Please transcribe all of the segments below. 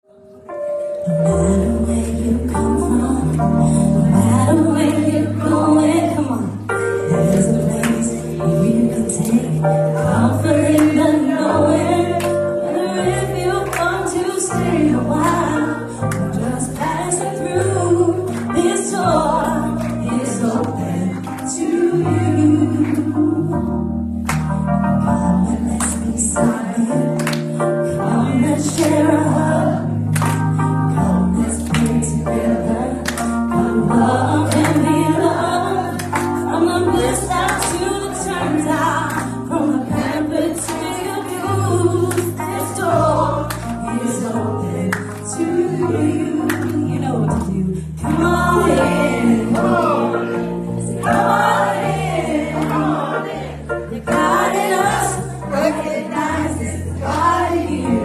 No matter where you come from, no matter where you're going, come on. There's a place where you can take comfort in the knowing. Whether if you want to stay a while or just passing through, this door is open to you. Come and let's be silent. Come, let's share a hug. Come, let's pray together. Come, love and be loved. From the bliss out to the turns out, from the pampered to the abused, this door is open to you. You know what to do. Come on in. Come on in. Come on in. You're guiding us. Recognize this is God in you.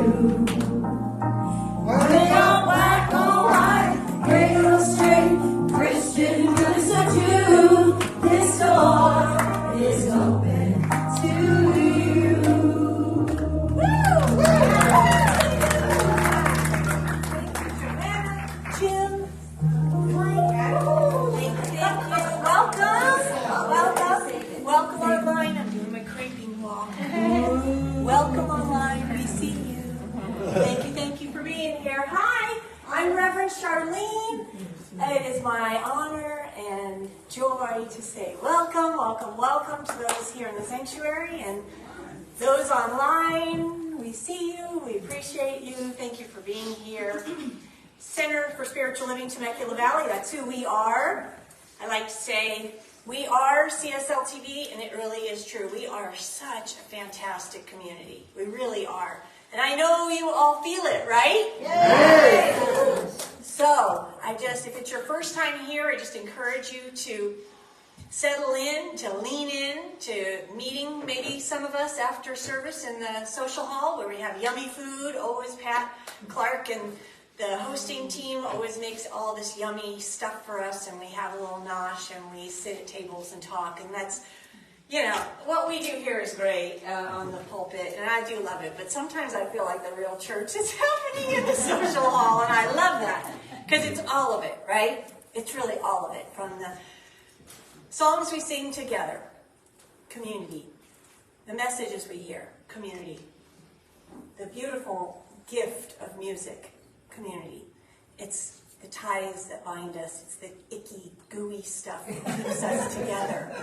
Whether you're black or white, gray or straight, Christian, Buddhist or Jew, this door is open to you. Jim, welcome online. I'm doing my creeping walk. Welcome online. We see you. Thank you for being here. Hi, I'm Reverend Charlene. It is my honor and joy to say welcome to those here in the sanctuary and those online. We see you. We appreciate you. Thank you for being here. Center for Spiritual Living, Temecula Valley. That's who we are. I like to say we are CSL TV, and it really is true. We are such a fantastic community. We really are. And I know you all feel it, right? Yes. So, if it's your first time here, I just encourage you to settle in, to lean in, to meeting maybe some of us after service in the social hall where we have yummy food. Always Pat Clark and the hosting team always makes all this yummy stuff for us, and we have a little nosh, and we sit at tables and talk, and that's, what we do here is great on the pulpit, and I do love it, but sometimes I feel like the real church is happening in the social hall, and I love that, because it's all of it, right? It's really all of it, from the songs we sing together, community, the messages we hear, community, the beautiful gift of music, community. It's the ties that bind us. It's the icky, gooey stuff that keeps us together.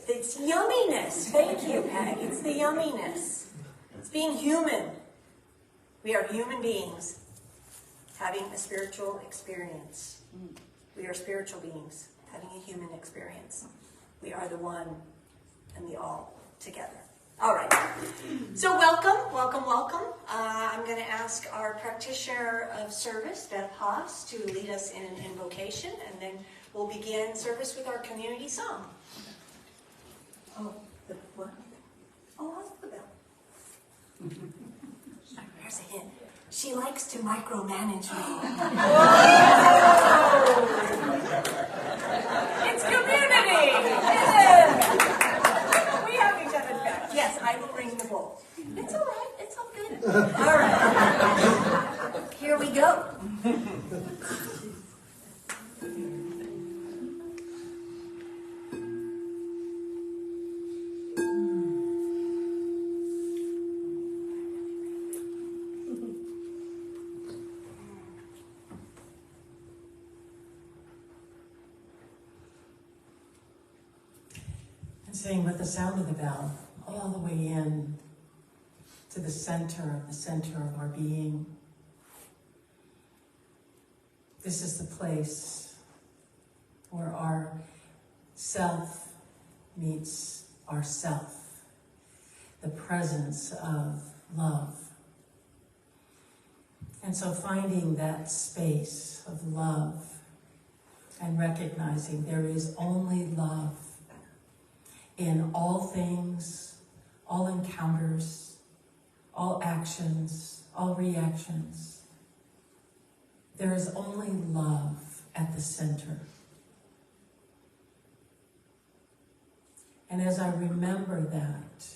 It's yumminess. Thank you, Peg. It's the yumminess. It's being human. We are human beings having a spiritual experience. We are spiritual beings having a human experience. We are the one and the all together. All right. So welcome. I'm going to ask our practitioner of service, Beth Haas, to lead us in an invocation, and then we'll begin service with our community song. Oh, the what? Oh, I'll put that. There's a hint. She likes to micromanage me. It's community. Yeah. We have each other's back. Yes, I will bring the bowl. It's all right. It's all good. All right. Here we go. Sing with the sound of the bell all the way in to the center of our being. This is the place where our self meets our self, the presence of love. And so finding that space of love and recognizing there is only love in all things, all encounters, all actions, all reactions. There is only love at the center. And as I remember that,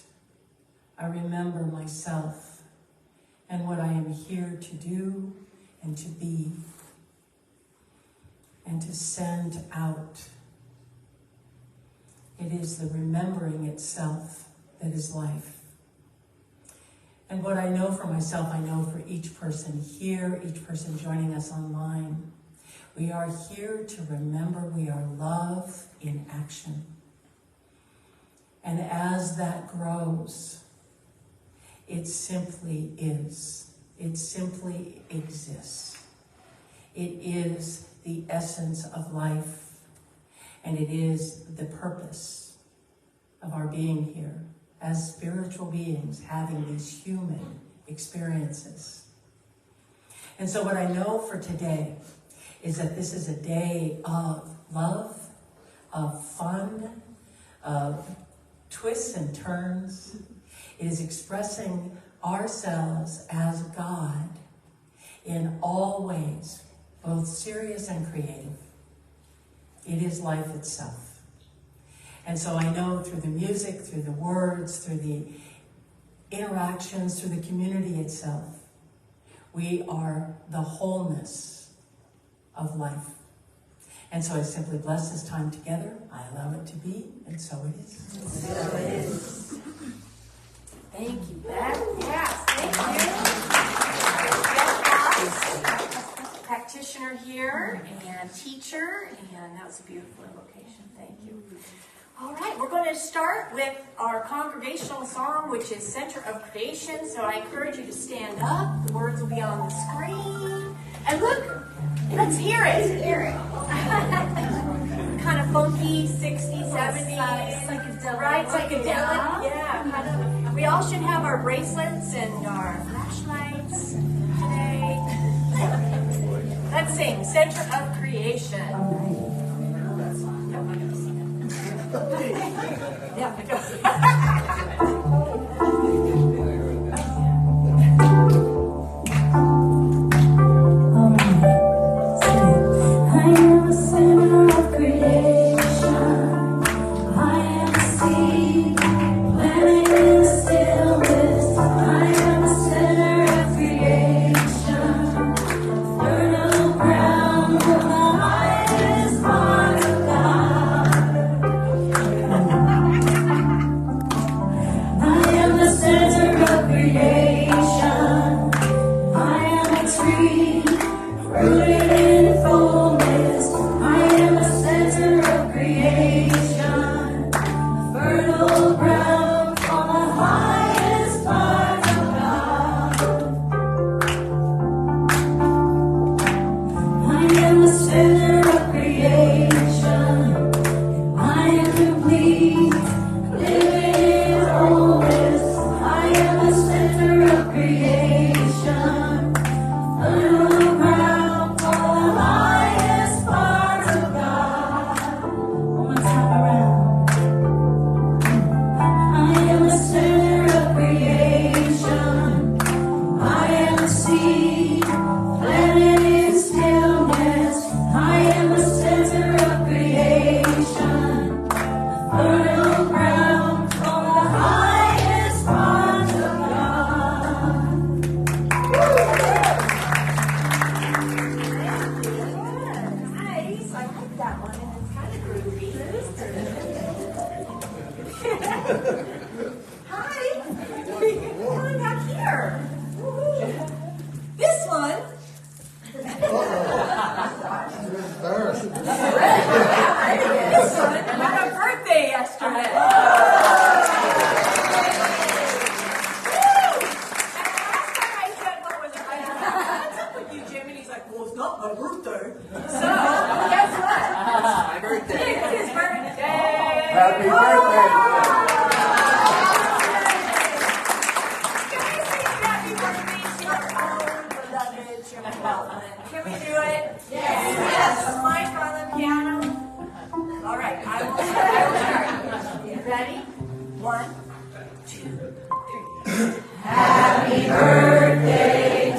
I remember myself and what I am here to do and to be and to send out. It is the remembering itself that is life. And what I know for myself, I know for each person here, each person joining us online. We are here to remember we are love in action. And as that grows, it simply is. It simply exists. It is the essence of life, and it is the purpose of our being here as spiritual beings having these human experiences. And so what I know for today is that this is a day of love, of fun, of twists and turns. It is expressing ourselves as God in all ways, both serious and creative. It is life itself. And so I know through the music, through the words, through the interactions, through the community itself, we are the wholeness of life. And so I simply bless this time together. I allow it to be, and so it is. So it is. Thank you, Beth. Yes, thank you. Beth, practitioner here and teacher, and that was a beautiful invocation. Thank you. All right, we're going to start with our congregational song, which is Center of Creation. So I encourage you to stand up. The words will be on the screen. And look, let's hear it. Let's hear it. Kind of funky, 60s, 70s. Psychedelic. Right, psychedelic. Yeah, kind of. We all should have our bracelets and our flashlights today. Let's sing Center of Creation. Yeah, I know. Happy birthday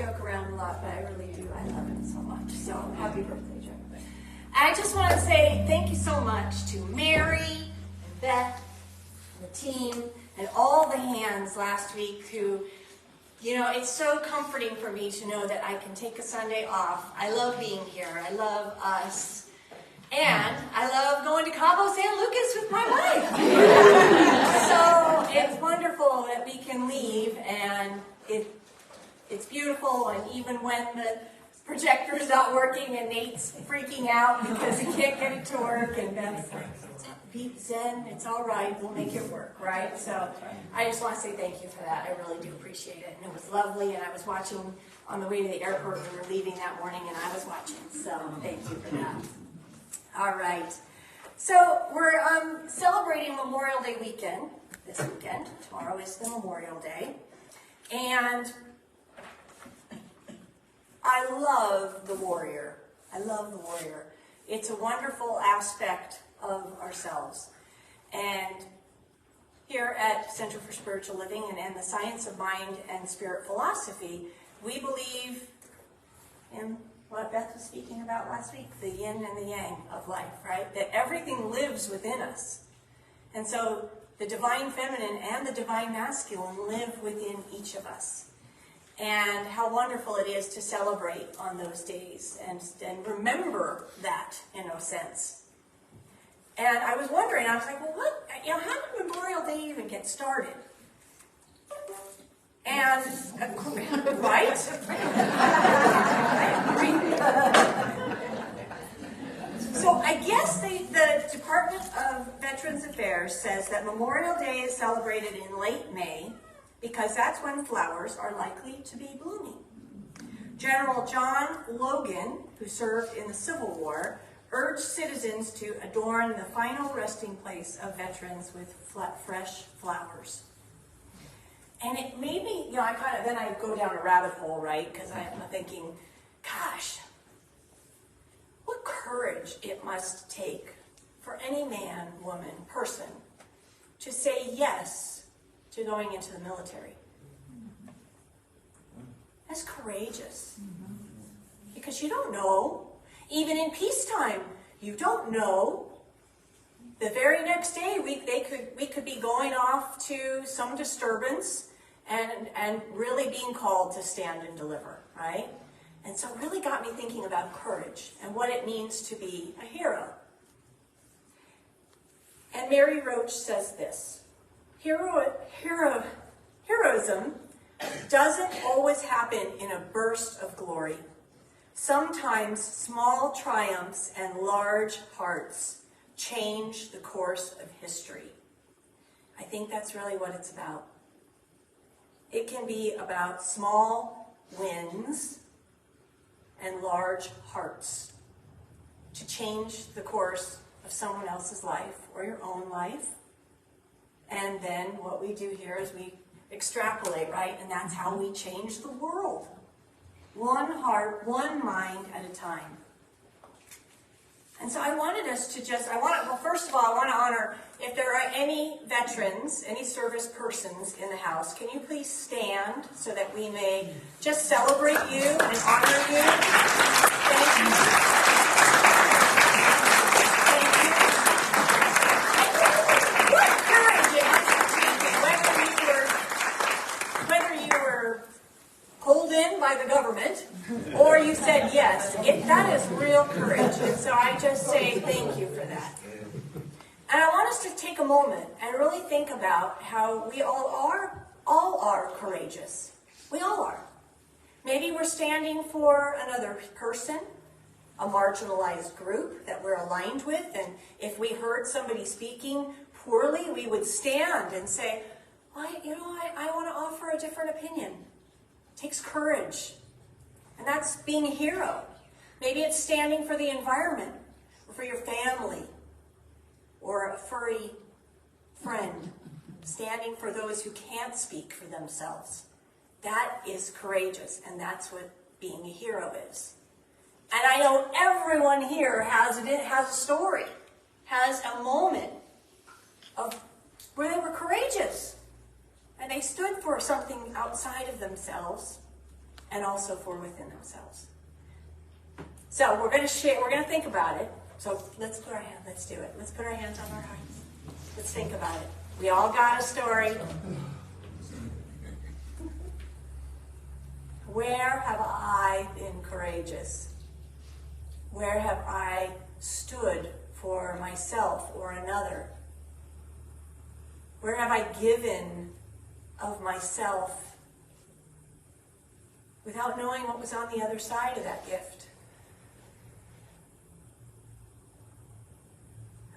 joke around a lot, but I really do. I love it so much. So happy birthday, Joe. I just want to say thank you so much to Mary and Beth and the team and all the hands last week who, you know, it's so comforting for me to know that I can take a Sunday off. I love being here. I love us. And I love going to Cabo San Lucas with my wife. So it's wonderful that we can leave, and it's beautiful, and even when the projector's not working and Nate's freaking out because he can't get it to work, and Beth's like, "Pete Zen, it's all right, we'll make it work," right? So I just want to say thank you for that. I really do appreciate it, and it was lovely, and I was watching on the way to the airport. We were leaving that morning, and I was watching, so thank you for that. All right, so we're celebrating Memorial Day weekend this weekend. Tomorrow is the Memorial Day, and I love the warrior. I love the warrior. It's a wonderful aspect of ourselves. And here at Center for Spiritual Living and the Science of Mind and Spirit Philosophy, we believe in what Beth was speaking about last week, the yin and the yang of life, right? That everything lives within us. And so the divine feminine and the divine masculine live within each of us. And how wonderful it is to celebrate on those days and remember that, in a sense. And I was wondering, I was like, well, how did Memorial Day even get started? And, right? So I guess the Department of Veterans Affairs says that Memorial Day is celebrated in late May because that's when flowers are likely to be blooming. General John Logan, who served in the Civil War, urged citizens to adorn the final resting place of veterans with fresh flowers. And it made me, then I go down a rabbit hole, right? Because I'm thinking, gosh, what courage it must take for any man, woman, person to say yes to going into the military. That's courageous. Because you don't know. Even in peacetime, you don't know. The very next day, we could be going off to some disturbance and really being called to stand and deliver, right? And so it really got me thinking about courage and what it means to be a hero. And Mary Roach says this: heroism doesn't always happen in a burst of glory. Sometimes small triumphs and large hearts change the course of history. I think that's really what it's about. It can be about small wins and large hearts to change the course of someone else's life or your own life. And then what we do here is we extrapolate, right? And that's how we change the world. One heart, one mind at a time. And so I wanted us to first of all, I want to honor, if there are any veterans, any service persons in the house, can you please stand so that we may just celebrate you and honor you? Thank you. Thank you. What courage it must have taken, whether you were pulled in by the government or you said yes. That is real courage. And so I just say thank you for that. And I want us to take a moment and really think about how we all are courageous. We all are. Maybe we're standing for another person, a marginalized group that we're aligned with, and if we heard somebody speaking poorly, we would stand and say, well, I want to offer a different opinion. It takes courage. And that's being a hero. Maybe it's standing for the environment, or for your family, or a furry friend, standing for those who can't speak for themselves. That is courageous, and that's what being a hero is. And I know everyone here has a story, has a moment of where they were courageous, and they stood for something outside of themselves, and also for within themselves. So we're going to share, we're going to think about it. So let's put our hand, let's do it. Let's put our hands on our hearts. Let's think about it. We all got a story. Where have I been courageous? Where have I stood for myself or another? Where have I given of myself without knowing what was on the other side of that gift?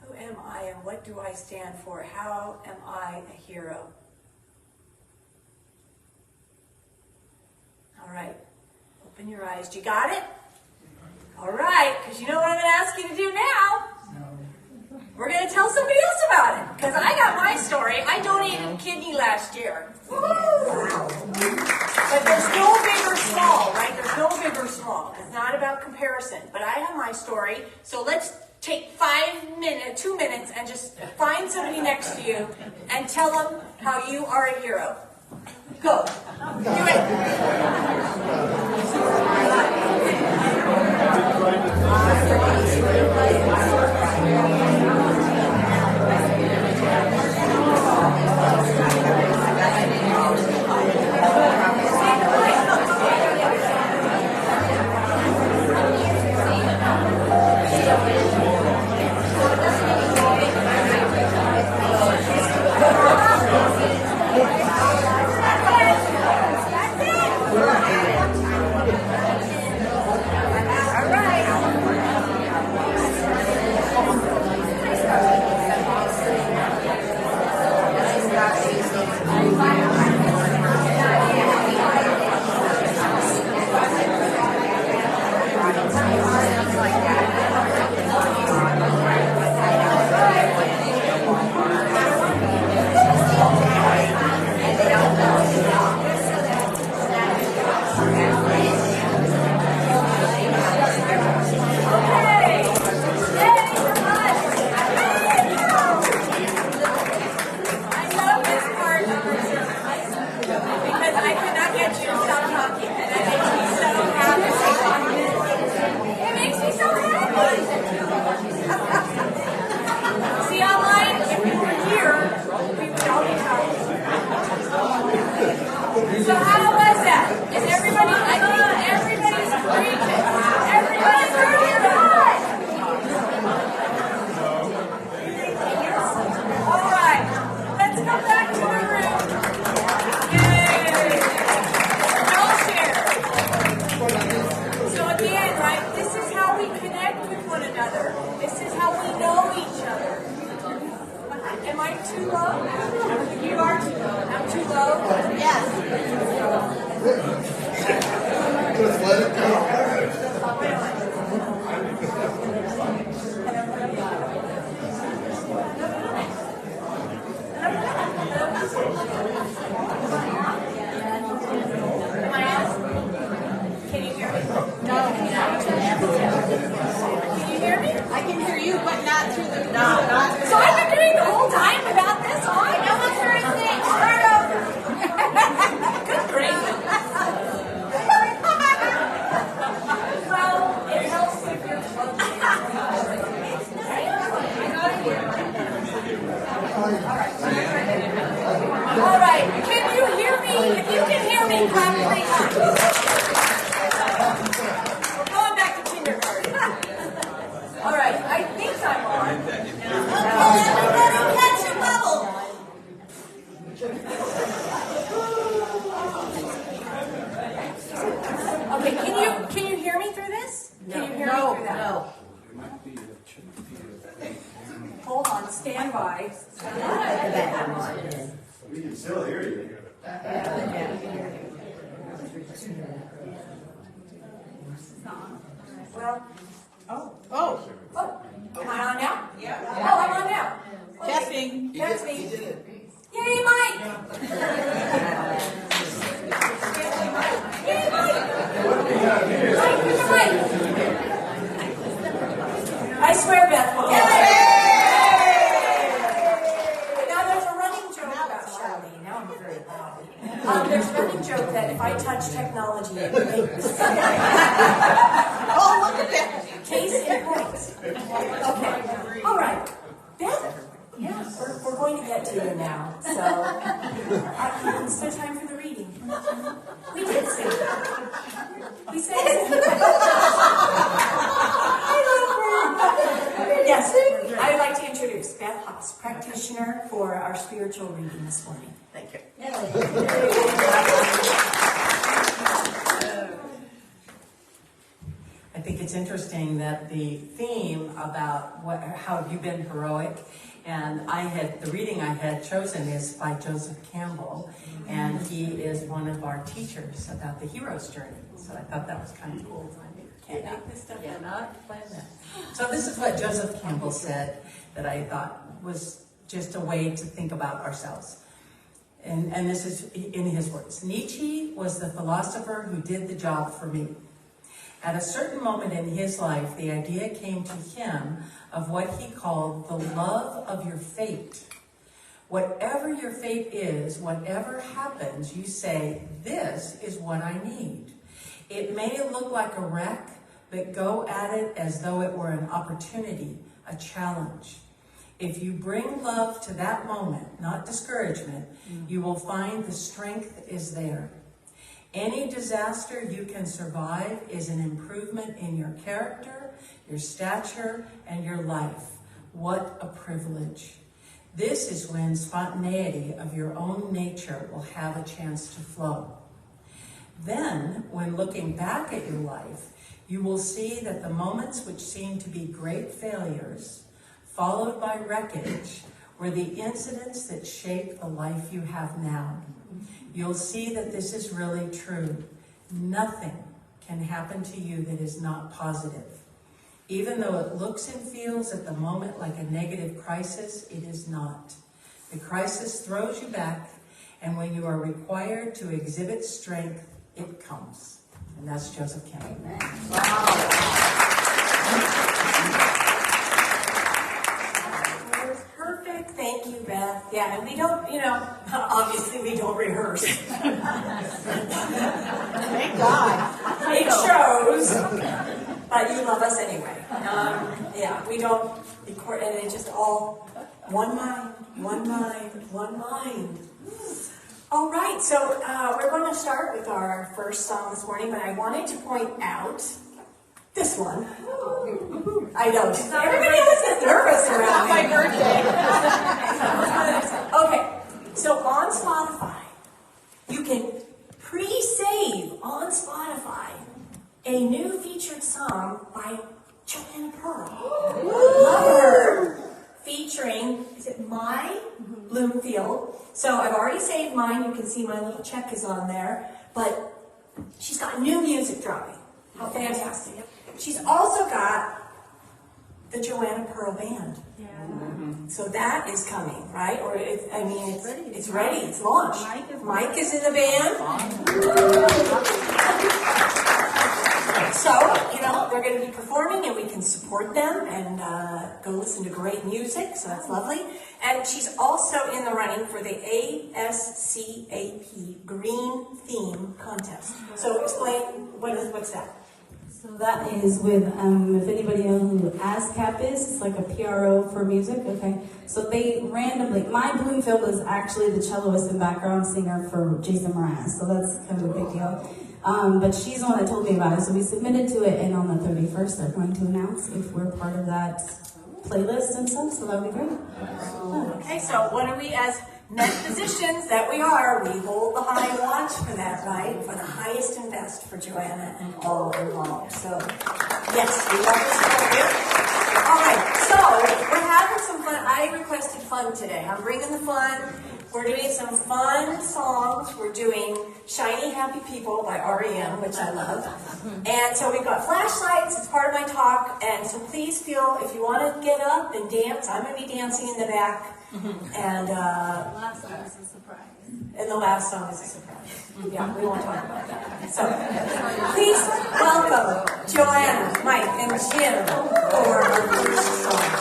Who am I and what do I stand for? How am I a hero? All right, open your eyes. You got it? All right, because you know what I'm going to ask you to do now? We're going to tell somebody else about it, because I got my story. I donated a kidney last year. Woo-hoo! But there's no big or small, right? There's no big or small. It's not about comparison. But I have my story, so let's take 2 minutes, and just find somebody next to you and tell them how you are a hero. Go. Do So how was that? Is everybody, I think everybody's preaching. Everybody's working hard. All right, let's come back to the room. Yay! All share. So again, right, this is how we connect with one another. This is how we know each other. Am I too low? You are too low. I'm too low? Yes. Just let it go. Am I on? Can you hear me? No. Can you hear me? I can hear you, but not through the not. So I've been doing the whole time without this on? No one's heard a thing. Start over. Good grief. Well, it helps if you're plugged in. All right. Can you hear me? If you can hear me, clap 3 times. We're going back to kindergarten. All right. I think I'm on. Okay, everybody catch a bubble. Okay, can you hear me through this? Can you hear me through that? No. Hold on, stand by. We can still hear you. Well, Oh, am I on now? yeah. Oh, I'm on now. Okay. Testing. Testing. Yay, Mike! Yay, Mike! Mike, where's the mic? I swear, Beth will get it. Now, there's a running joke about Charlene. Now I'm very loud. There's a running joke that if I touch technology, it Oh, look at that. Case in point. Okay. All right. Beth, yes, we're going to get to you now. So, it's no time for the reading. We did sing. We sang. Yes, I'd like to introduce Beth Haas, practitioner for our spiritual reading this morning. Thank you. I think it's interesting that the theme about how have you been heroic, and the reading I had chosen is by Joseph Campbell, and he is one of our teachers about the hero's journey. So I thought that was kind of cool. Can't make this stuff up. So this is what Joseph Campbell said that I thought was just a way to think about ourselves. And this is in his words. Nietzsche was the philosopher who did the job for me. At a certain moment in his life, the idea came to him of what he called the love of your fate. Whatever your fate is, whatever happens, you say, this is what I need. It may look like a wreck, but go at it as though it were an opportunity, a challenge. If you bring love to that moment, not discouragement, you will find the strength is there. Any disaster you can survive is an improvement in your character, your stature, and your life. What a privilege. This is when spontaneity of your own nature will have a chance to flow. Then, when looking back at your life, you will see that the moments which seem to be great failures, followed by wreckage, were the incidents that shape the life you have now. You'll see that this is really true. Nothing can happen to you that is not positive. Even though it looks and feels at the moment like a negative crisis, it is not. The crisis throws you back, and when you are required to exhibit strength, it comes. And that's Joseph Campbell. Perfect. Thank you, Beth. Yeah, and we don't, obviously we don't rehearse. Thank God. It shows, but you love us anyway. Yeah, we don't record, and it's just all one mind, one mind, one mind. All right, so we're going to start with our first song this morning, but I wanted to point out this one. I know. Everybody always gets nervous around My me. birthday. Okay, so on Spotify, you can pre-save on Spotify a new featured song by Joanna Pearl. Love her. Featuring, is it My Bloomfield? So I've already saved mine. You can see my little check is on there. But she's got new music dropping. How fantastic. She's also got the Joanna Pearl Band. Yeah. So that is coming, right? Or it's ready. It's launched. Mike is in the band. So, they're going to be performing and we can support them and go listen to great music. So that's lovely. And she's also in the running for the ASCAP Green Theme Contest. So explain, what's that? So that is with, if anybody knows who ASCAP is, it's like a PRO for music, okay? So they randomly, My Bloomfield is actually the celloist and background singer for Jason Mraz, so that's kind of a big deal. But she's the one that told me about it, so we submitted to it, and on the 31st, they're going to announce if we're part of that playlist and stuff, so that would be great. Okay, so what are we as net physicians that we are? We hold the high watch for that, right? For the highest and best for Joanna and all involved. So, yes, we love this program. All right, so we're having some fun. I requested fun today. I'm bringing the fun. We're doing some fun songs. We're doing Shiny Happy People by R.E.M., which I love. And so we've got flashlights. It's part of my talk. And so please feel, if you want to get up and dance, I'm going to be dancing in the back. And Last song is a surprise. and the last song is a surprise. Yeah, we won't talk about that. So please welcome Joanna, Mike, and Jim for our first song.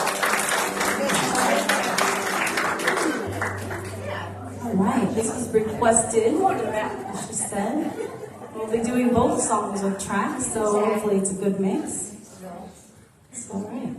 All right, this was requested, as she said. We'll be doing both songs with tracks, so hopefully it's a good mix. It's all right.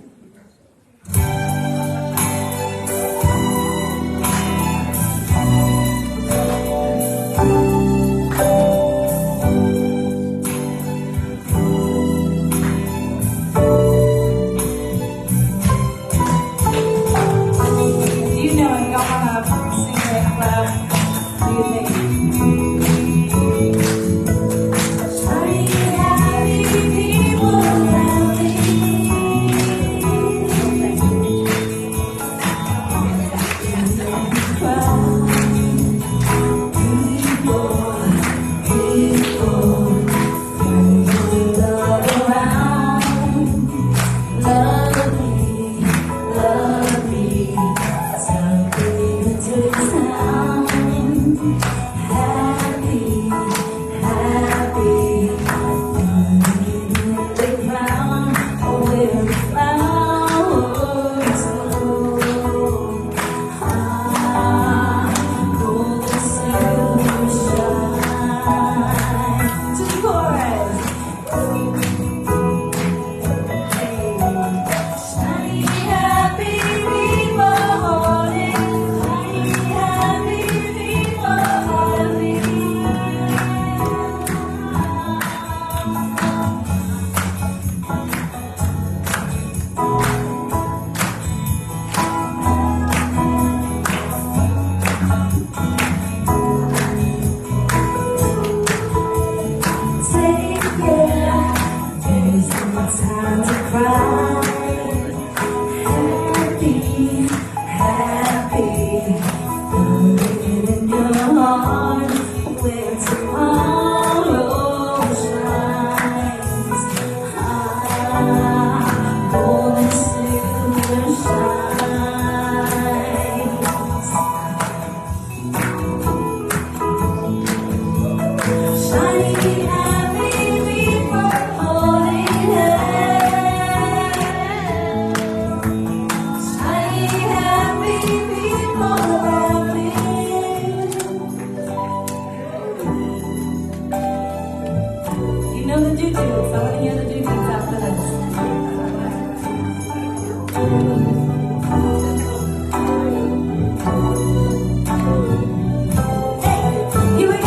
You know it, y'all wanna sing it loud. What do you think? Time to cry. Happy, happy, living in your heart where tomorrow shines. Gold and silver shines. Shining happy people holding hands. Shining happy people laughing. You know the doo-doos. I want to hear the doo-doos after this. Hey, here we go.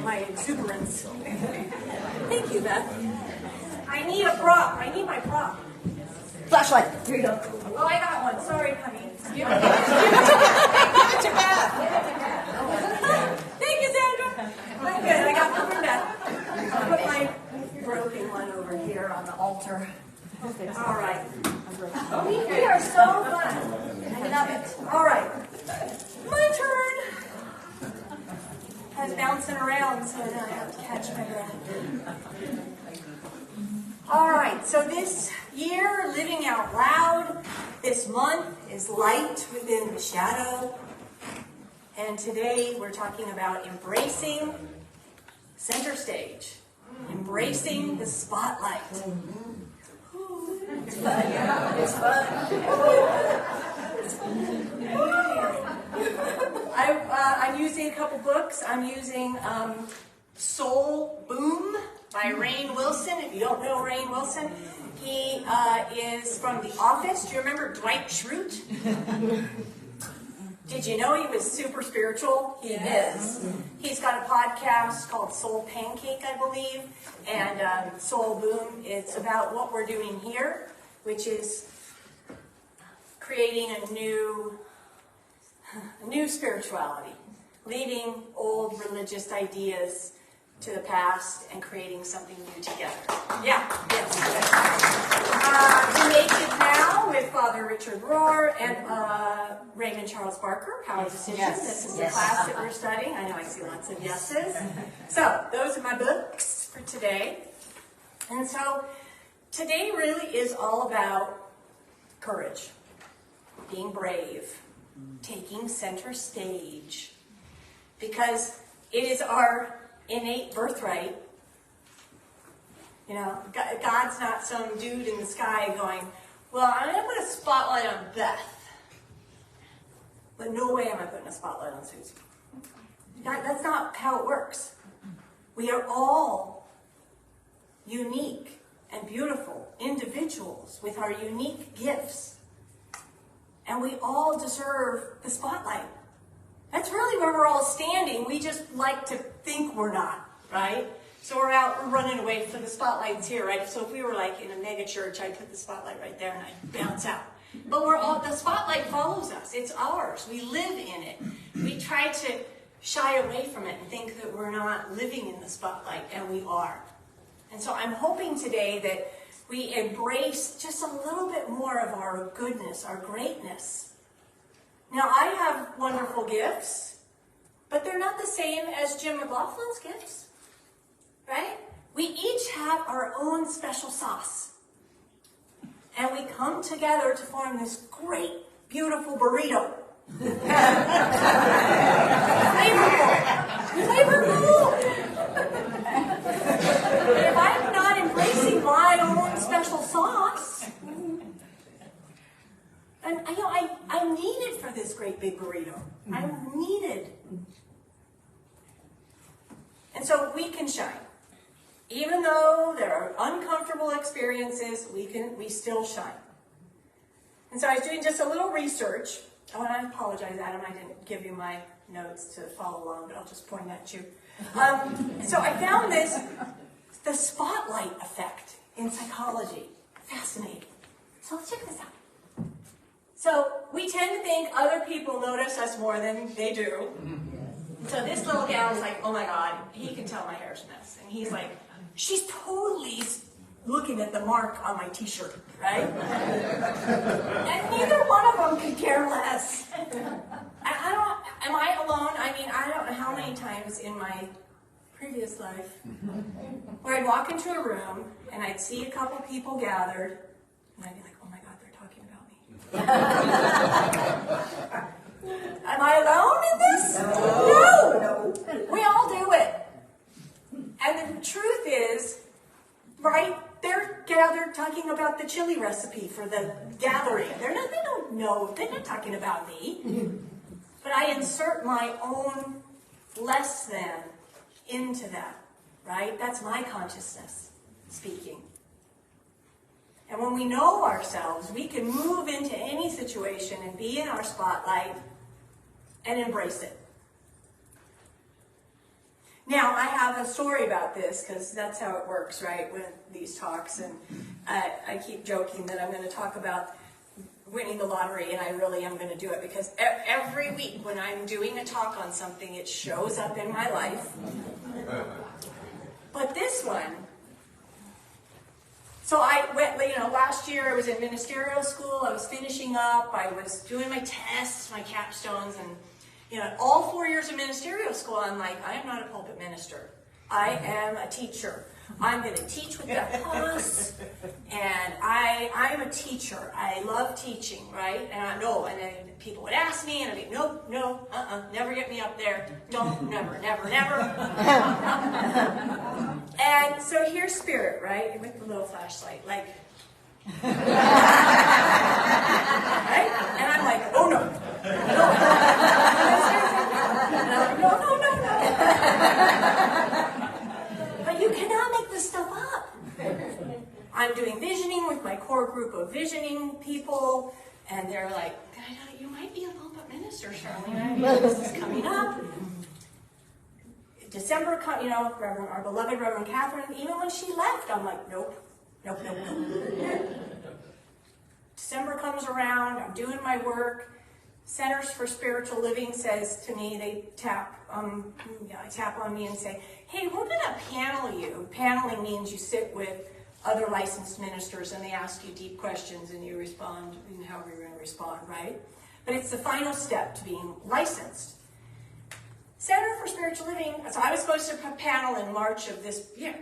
My exuberance. Thank you, Beth. I need a prop. I need my prop. Flashlight. Here you go. Oh, I got one. Sorry, honey. Give it to Beth. Thank you, Sandra. I'm good. I got one from Beth. I'll put my broken one over here on the altar. All right. We are so fun. I love it. All right. My turn. Has bouncing around, so now I have to catch my breath. All right, so this year, living out loud, this month is light within the shadow. And today we're talking about embracing center stage, embracing the spotlight. It's fun. It's fun. I'm using a couple books. I'm using Soul Boom by Rainn Wilson. If you don't know Rainn Wilson, he is from The Office. Do you remember Dwight Schrute? Did you know he was super spiritual? He is. He's got a podcast called Soul Pancake, I believe, and Soul Boom. It's about what we're doing here, which is creating a new spirituality, leaving old religious ideas to the past and creating something new together. Yeah, yes. We make it now with Father Richard Rohr and Raymond Charles Barker, Power of Decision. Yes. This is the class that we're studying. I know I see lots of yeses. So those are my books for today. And so today really is all about courage, being brave, taking center stage, because it is our innate birthright. You know, God's not some dude in the sky going, well, I'm going to put a spotlight on Beth, but no way am I putting a spotlight on Susie. That's not how it works. We are all unique and beautiful individuals with our unique gifts, and we all deserve the spotlight. That's really where we're all standing. We just like to think we're not, right? So we're running away from the spotlights here, right? So if we were like in a mega church, I'd put the spotlight right there and I'd bounce out. But the spotlight follows us. It's ours. We live in it. We try to shy away from it and think that we're not living in the spotlight, and we are. And so I'm hoping today that we embrace just a little bit more of our goodness, our greatness. Now, I have wonderful gifts, but they're not the same as Jim McLaughlin's gifts, right? We each have our own special sauce. And we come together to form this great, beautiful burrito. Flavorful. But if I'm not embracing my own special sauce, and I'm needed for this great big burrito. I'm needed. And so we can shine. Even though there are uncomfortable experiences, we still shine. And so I was doing just a little research. Oh, and I apologize, Adam, I didn't give you my notes to follow along, but I'll just point at you. So I found the spotlight effect in psychology. Fascinating. So let's check this out. So we tend to think other people notice us more than they do. So this little gal is like, oh my God, he can tell my hair's a mess. And he's like, she's totally looking at the mark on my t-shirt, right? And neither one of them could care less. Am I alone? I mean, I don't know how many times in my previous life where I'd walk into a room and I'd see a couple people gathered and I'd be like, oh my God, they're talking about me. Am I alone in this? No. We all do it. And the truth is, right, they're gathered talking about the chili recipe for the gathering. They don't know, they're not talking about me. But I insert my own less than into that, right? That's my consciousness speaking. And when we know ourselves, we can move into any situation and be in our spotlight and embrace it. Now, I have a story about this because that's how it works, right, with these talks. And I keep joking that I'm going to talk about winning the lottery, and I really am going to do it because every week when I'm doing a talk on something, it shows up in my life. But this one, so I went, last year I was in ministerial school, I was finishing up, I was doing my tests, my capstones, and all 4 years of ministerial school, I'm like, I am not a pulpit minister. I am a teacher. I'm going to teach with that class, and I'm a teacher. I love teaching, right? And I know, and then people would ask me, and I'd be, nope, no, never get me up there. Don't, never. And so here's Spirit, right, with the little flashlight, like, right? And I'm like, oh no, no. But you cannot make this stuff up. I'm doing visioning with my core group of visioning people, and they're like, you might be a pulpit minister, Charlene. This is coming up. December, our beloved Reverend Catherine, even when she left, I'm like, nope. December comes around, I'm doing my work. Centers for Spiritual Living says to me, they tap on me and say, hey, we're going to panel you. Paneling means you sit with other licensed ministers and they ask you deep questions and you respond however you're going to respond, right? But it's the final step to being licensed. Center for Spiritual Living, so I was supposed to panel in March of this year.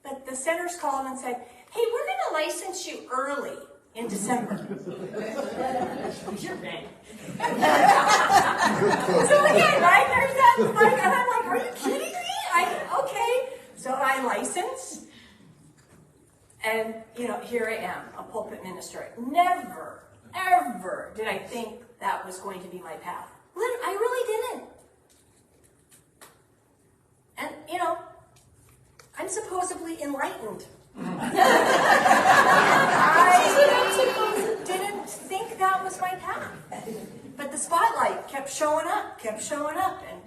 But the centers called and said, hey, we're going to license you early in December. You're right. So again, right, there's that, and I'm like, are you kidding me? Okay. So I license, and, here I am, a pulpit minister. Never, ever did I think that was going to be my path. I really didn't. And, I'm supposedly enlightened. I didn't think that was my path. But the spotlight kept showing up, and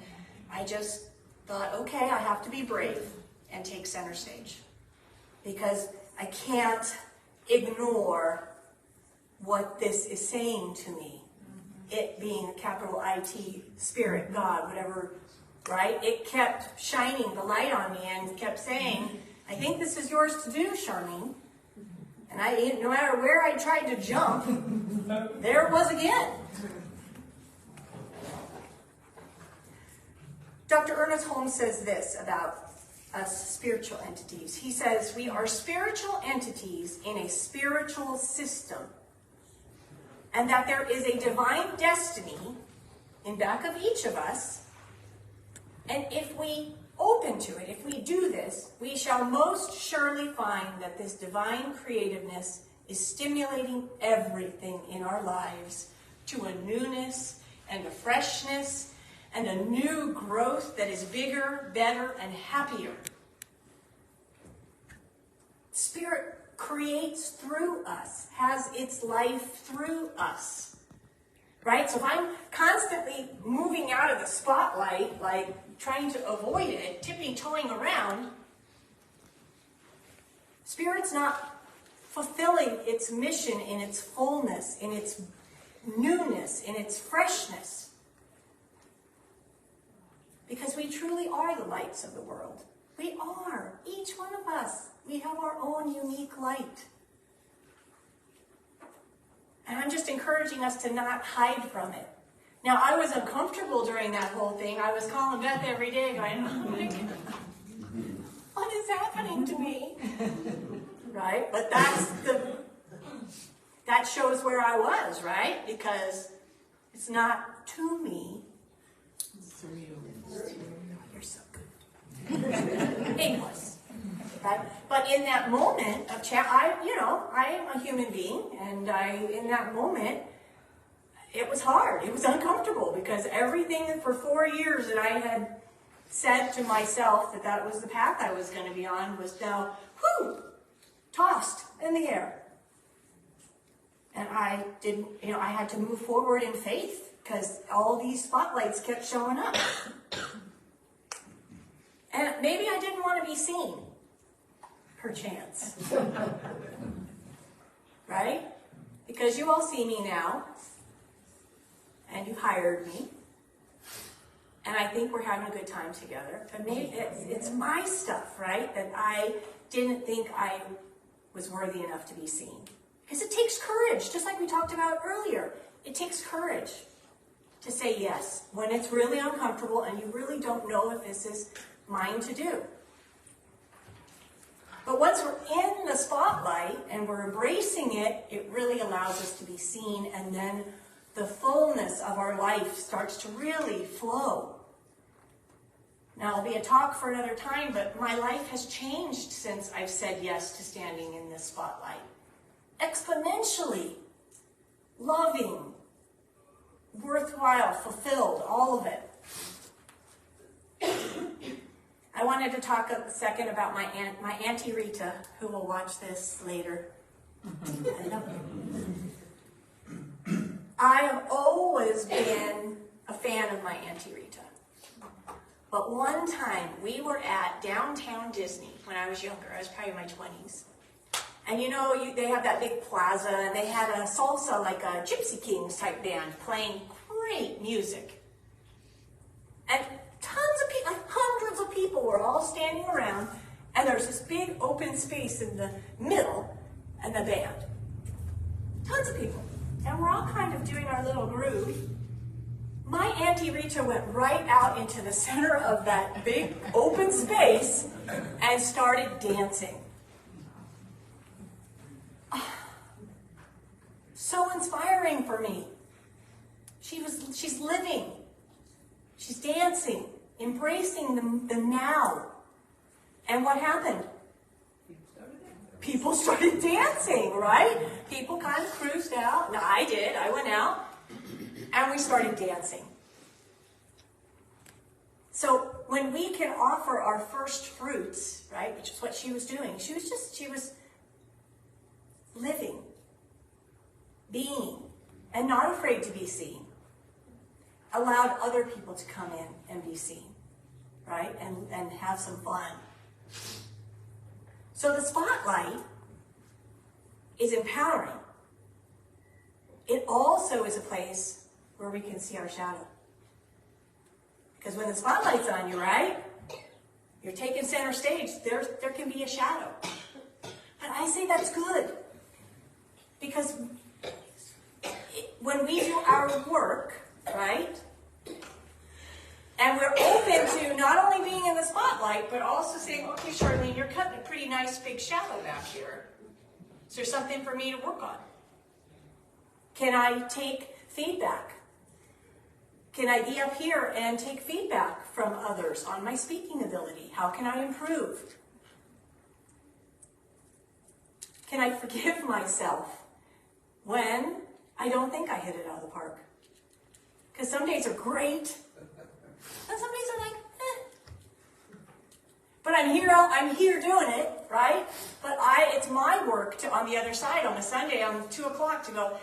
I just thought, okay, I have to be brave and take center stage. Because I can't ignore what this is saying to me. It being a capital IT, Spirit, God, whatever, right? It kept shining the light on me and kept saying, I think this is yours to do, Charlene. And no matter where I tried to jump, there it was again. Dr. Ernest Holmes says this about us spiritual entities. He says, we are spiritual entities in a spiritual system, and that there is a divine destiny in back of each of us, and if we open to it, if we do this, we shall most surely find that this divine creativeness is stimulating everything in our lives to a newness and a freshness and a new growth that is bigger, better, and happier. Spirit creates through us, has its life through us. Right? So if I'm constantly moving out of the spotlight, like trying to avoid it, tippy-toeing around, Spirit's not fulfilling its mission in its fullness, in its newness, in its freshness. Because we truly are the lights of the world. We are. Each one of us. We have our own unique light. And I'm just encouraging us to not hide from it. Now, I was uncomfortable during that whole thing. I was calling Beth every day going, oh my God, what is happening to me? Right? But that shows where I was, right? Because it's not to me. You're so good. It was. Right? But in that moment of I am a human being, and in that moment, it was hard. It was uncomfortable because everything for 4 years that I had said to myself that was the path I was going to be on was now, tossed in the air. And I didn't, I had to move forward in faith because all these spotlights kept showing up. And maybe I didn't want to be seen. Perchance. Right? Because you all see me now, and you hired me, and I think we're having a good time together. But maybe it's my stuff, right? That I didn't think I was worthy enough to be seen. Because it takes courage, just like we talked about earlier. It takes courage to say yes when it's really uncomfortable and you really don't know if this is mine to do. But once we're in the spotlight and we're embracing it, it really allows us to be seen, and then the fullness of our life starts to really flow. Now, it'll be a talk for another time, but my life has changed since I've said yes to standing in this spotlight. Exponentially. Loving, worthwhile, fulfilled, all of it. I wanted to talk a second about my Auntie Rita, who will watch this later. I love you. I have always been a fan of my Auntie Rita. But one time we were at downtown Disney when I was younger. I was probably in my 20s. And you know, they have that big plaza, and they had a salsa, like a Gypsy Kings type band, playing great music. And tons of people, like hundreds of people were all standing around, and there's this big open space in the middle, and the band. Tons of people. And we're all kind of doing our little groove. My Auntie Rita went right out into the center of that big open space and started dancing. So inspiring for me. She's living. She's dancing, embracing the now. And what happened? People started dancing, right? People kind of cruised out. Now, I did. I went out. And we started dancing. So when we can offer our first fruits, right, which is what she was doing, she was living, being, and not afraid to be seen, allowed other people to come in and be seen, right, and have some fun. So the spotlight is empowering. It also is a place where we can see our shadow. Because when the spotlight's on you, right, you're taking center stage, there can be a shadow. But I say that's good. Because when we do our work, right, and we're open to not only being in the spotlight, but also saying, okay, Charlene, you're cutting a pretty nice big shadow back here. Is there something for me to work on? Can I take feedback? Can I be up here and take feedback from others on my speaking ability? How can I improve? Can I forgive myself when I don't think I hit it out of the park? Because some days are great, and some days are like, eh. But I'm here doing it, right? But it's my work to, on the other side, on a Sunday, on 2 o'clock, to go,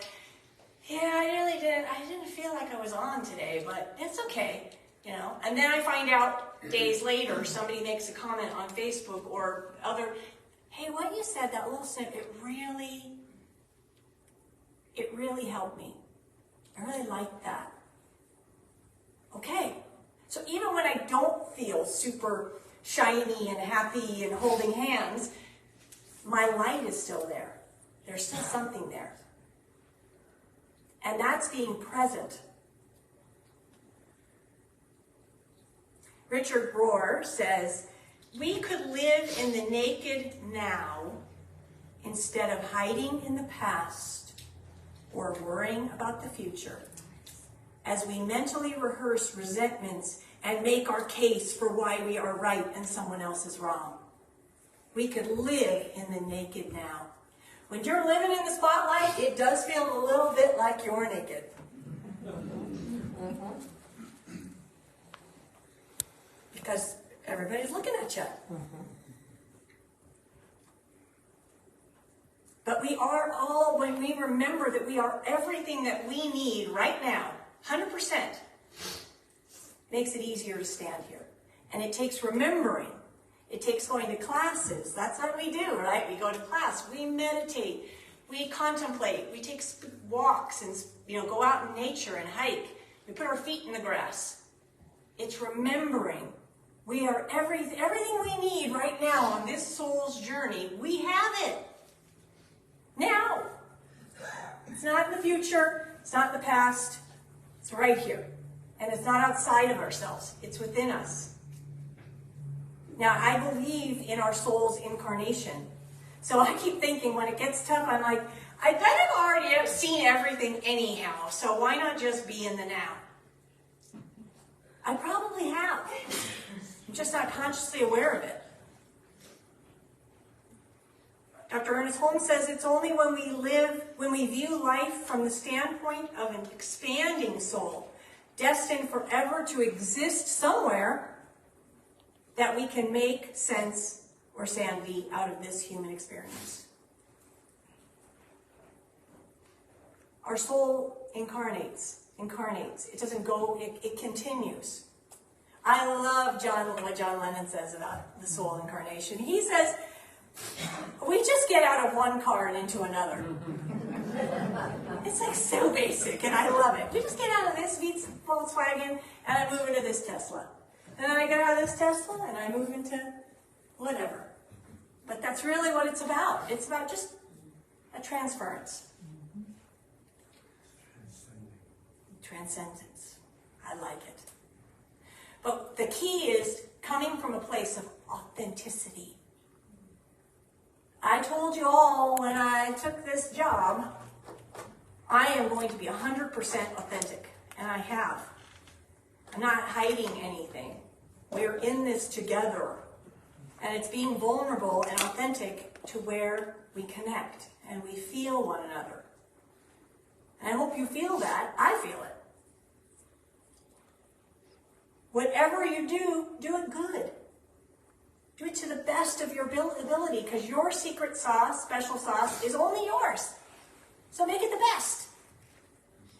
yeah, I didn't feel like I was on today, but it's okay, you know. And then I find out days later, somebody makes a comment on Facebook or other, hey, what you said, that little snippet, it really helped me. I really liked that. Okay. So even when I don't feel super shiny and happy and holding hands, my light is still there. There's still something there. And that's being present. Richard Rohr says, we could live in the naked now instead of hiding in the past or worrying about the future, as we mentally rehearse resentments and make our case for why we are right and someone else is wrong. We could live in the naked now. When you're living in the spotlight, it does feel a little bit like you're naked. Because everybody's looking at you. But we are all, when we remember that we are everything that we need right now, 100%, makes it easier to stand here. And it takes remembering. It takes going to classes. That's what we do, right? We go to class, we meditate, we contemplate, we take walks and go out in nature and hike. We put our feet in the grass. It's remembering. We are everything we need right now on this soul's journey. We have it now. It's not in the future. It's not in the past. It's It's right here. And it's not outside of ourselves. It's within us. Now, I believe in our soul's incarnation. So I keep thinking when it gets tough, I'm like, I bet I've already have seen everything anyhow, so why not just be in the now? I probably have. I'm just not consciously aware of it. Dr. Ernest Holmes says it's only when we view life from the standpoint of an expanding soul, destined forever to exist somewhere, that we can make sense or sanity out of this human experience. Our soul incarnates. It doesn't go, it continues. I love what John Lennon says about the soul incarnation. He says, we just get out of one car and into another. It's like so basic, and I love it. We just get out of this Volkswagen, and I move into this Tesla. And then I get out of this Tesla, and I move into whatever. But that's really what it's about. It's about just a transference. Transcendence. I like it. But the key is coming from a place of authenticity. I told you all when I took this job, I am going to be 100% authentic. And I have. I'm not hiding anything. We're in this together. And it's being vulnerable and authentic to where we connect and we feel one another. And I hope you feel that. I feel it. Whatever you do, do it good. Do it to the best of your ability, because your secret sauce, special sauce, is only yours. So make it the best.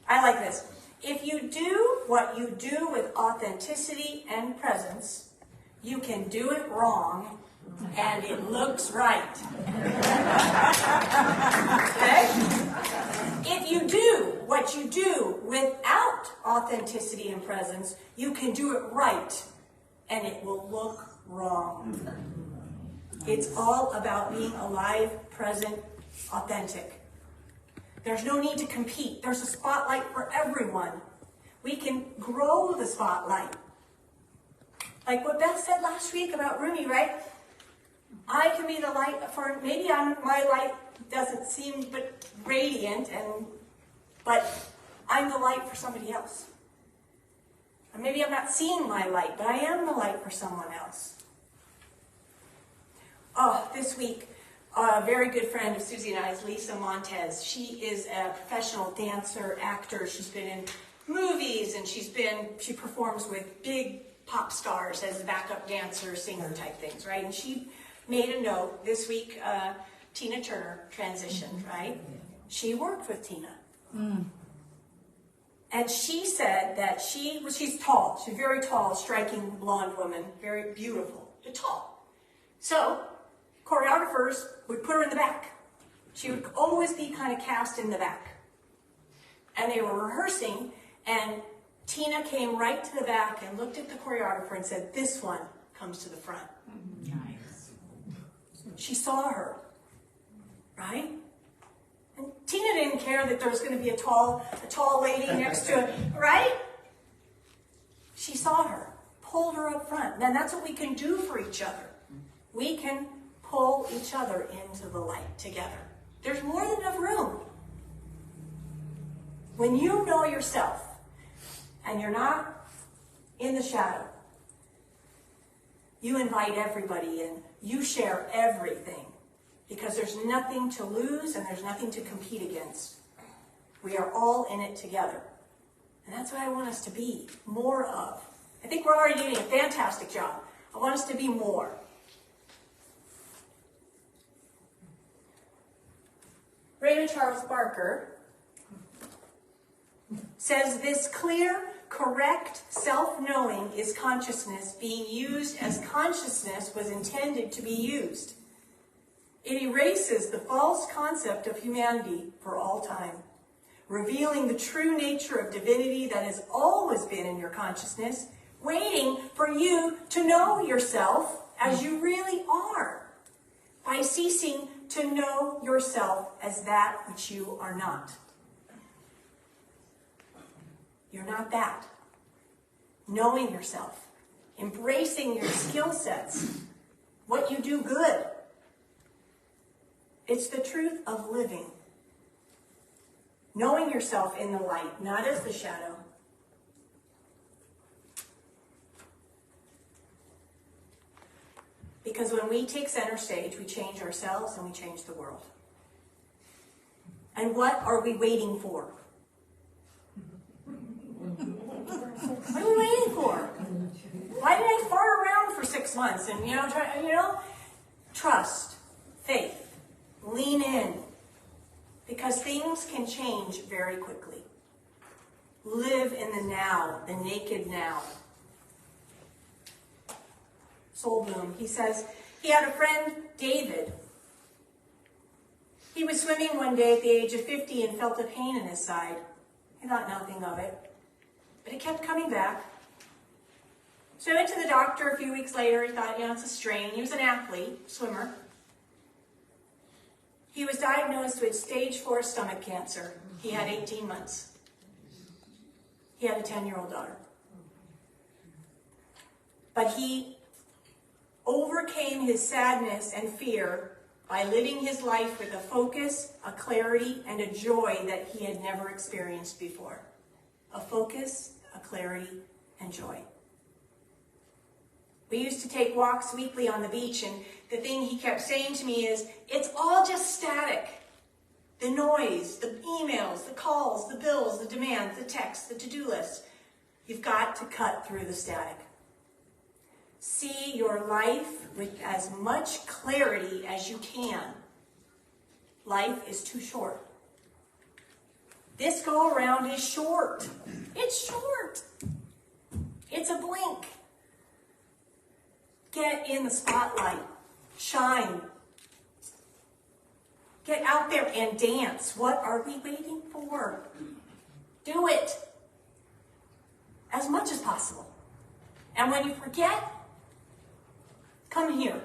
I like this. If you do what you do with authenticity and presence, you can do it wrong, and it looks right. Okay? If you do what you do without authenticity and presence, you can do it right, and it will look wrong. It's all about being alive, present, authentic. There's no need to compete. There's a spotlight for everyone. We can grow the spotlight. Like what Beth said last week about Rumi, right? I can be the light for, maybe my light doesn't seem but radiant, but I'm the light for somebody else. Or maybe I'm not seeing my light, but I am the light for someone else. Oh, this week, a very good friend of Susie and I's, Lisa Montez. She is a professional dancer, actor. She's been in movies, and she performs with big pop stars as a backup dancer, singer type things, right? And she made a note this week. Tina Turner transitioned, right? She worked with Tina. And she said that she's tall. She's a very tall, striking blonde woman, very beautiful, but tall. So choreographers would put her in the back. She would always be kind of cast in the back. And they were rehearsing, and Tina came right to the back and looked at the choreographer and said, "This one comes to the front." Nice. She saw her, right? And Tina didn't care that there was going to be a tall lady next to her, right? She saw her, pulled her up front. And that's what we can do for each other. We can pull each other into the light together. There's more than enough room. When you know yourself and you're not in the shadow, you invite everybody in. You share everything. Because there's nothing to lose and there's nothing to compete against. We are all in it together. And that's what I want us to be more of. I think we're already doing a fantastic job. I want us to be more. Raymond Charles Barker says this clear, correct self-knowing is consciousness being used as consciousness was intended to be used. It erases the false concept of humanity for all time, revealing the true nature of divinity that has always been in your consciousness, waiting for you to know yourself as you really are, by ceasing to know yourself as that which you are not. You're not that. Knowing yourself, embracing your skill sets, what you do good. It's the truth of living. Knowing yourself in the light, not as the shadow. Because when we take center stage, we change ourselves and we change the world. And what are we waiting for? What are we waiting for? Why did I fart around for 6 months and, trust, faith, lean in, because things can change very quickly. Live in the now, the naked now. Soul Boom, he says, he had a friend, David. He was swimming one day at the age of 50 and felt a pain in his side. He thought nothing of it, but it kept coming back. So he went to the doctor a few weeks later. He thought, it's a strain. He was an athlete, swimmer. He was diagnosed with stage 4 stomach cancer. He had 18 months. He had a 10-year-old daughter. But he overcame his sadness and fear by living his life with a focus, a clarity, and a joy that he had never experienced before. A focus, a clarity, and joy. We used to take walks weekly on the beach, and the thing he kept saying to me is, it's all just static. The noise, the emails, the calls, the bills, the demands, the texts, the to-do list. You've got to cut through the static. See your life with as much clarity as you can. Life is too short. This go around is short. It's short. It's a blink. Get in the spotlight. Shine. Get out there and dance. What are we waiting for? Do it. As much as possible. And when you forget, come here.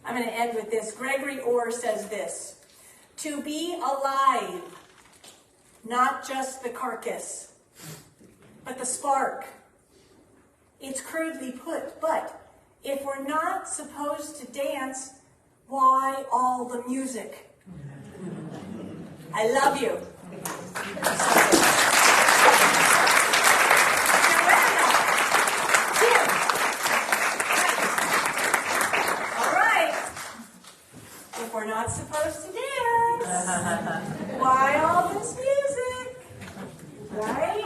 I'm going to end with this. Gregory Orr says this: to be alive, not just the carcass, but the spark. It's crudely put, but if we're not supposed to dance, why all the music? I love you. We're not supposed to dance. Why all this music? Right?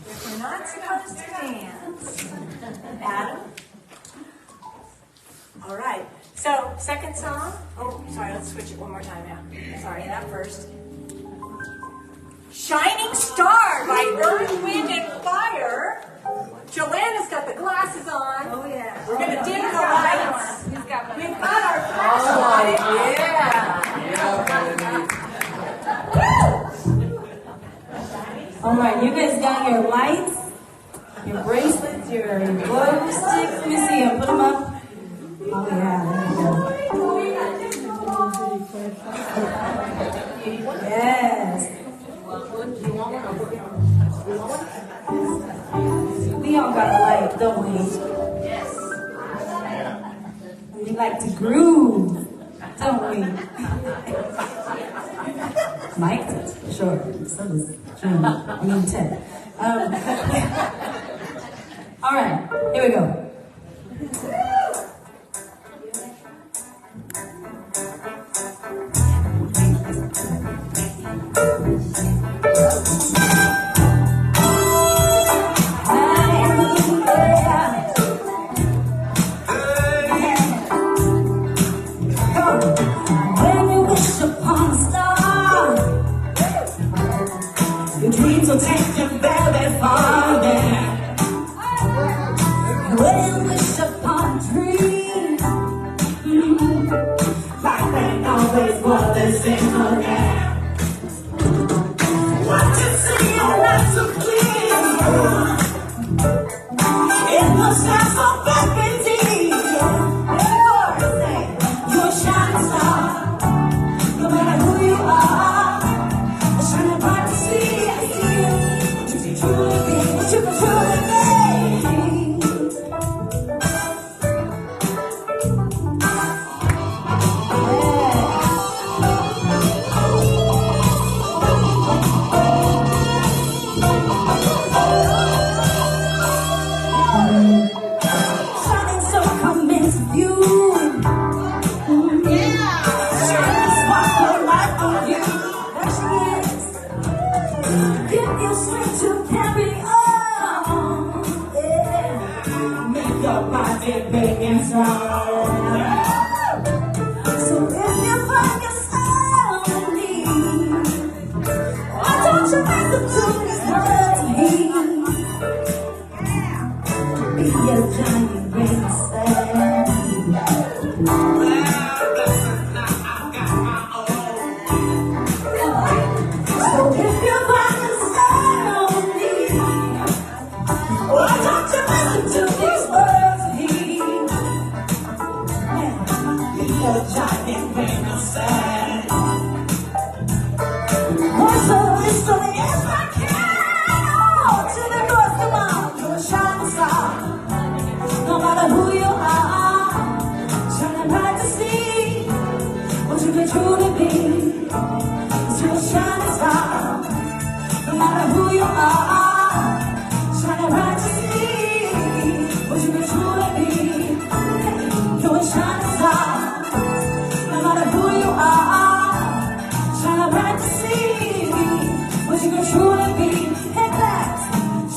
If we're not supposed to dance. Adam? All right. So, second song. Oh, sorry, let's switch it one more time now. Sorry, that first. Shining Star by Earth, Wind, and Fire. Joanna's got the glasses on. Oh, yeah. We're going to dim the lights. He's got We've got our flashlight. All right, you guys got your lights, your bracelets, your glow sticks. Let me see them. Put them up. Oh, yeah. There you go. Yes. We all got a light, don't we? Yes. We like to groove, don't we? Mike does, sure. So does Ted. All right, here we go. When you wish upon a star, your dreams will take you very far there. When you wish upon a dream, life ain't always what they say on air. What you see is not so clear. It must have some fantasy. You're a shining star, no matter who you are. So if you find yourself in need, why don't you make the goodness worth to be a giant grain of sand? So if you find yourself in need, why don't you listen to these words of heed? Be a giant grain of sand. What's the history as I can? Oh, to the cross, come on, you're a shining star. No matter who you are, shining bright to see what you can truly be. 'Cause you're a shining star. No matter who you are, shining bright to see what you can truly be. You're a shining star. No matter who you are, shine bright to see what you can truly be. Hit that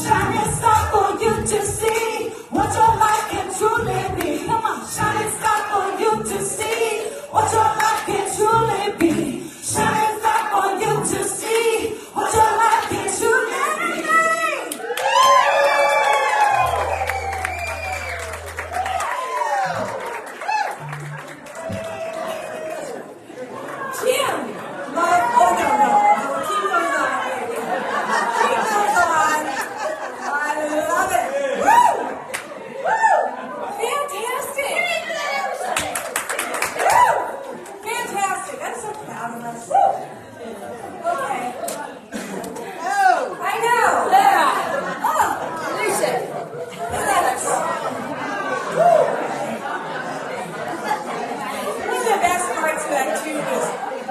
shining star for you to see what your life can truly be. Come on, shining star for you to see what your life can truly be. Shining star for you to see what your life can truly be. Jim! Oh, no. Keep those on. Keep those on. I love it. Woo! Woo! Fantastic. Woo! Fantastic. I'm so proud of us. Woo! Okay. I know. Yeah. Oh, Lisa. One of the best parts of that, too, was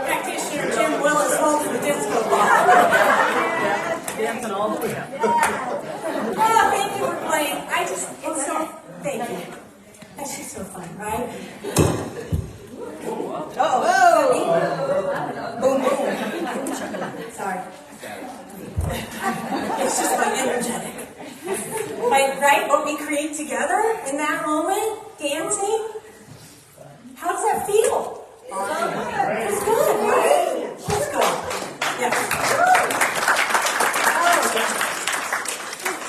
practitioner Jim Willis holding the disco ball. Dancing all the way up. Oh, thank you for playing. Thank you. That's just so fun, right? Boom, boom. Sorry. It's just like energetic. Like, right? What we create together in that moment, dancing. How does that feel? It's good, right? It's good. Yes.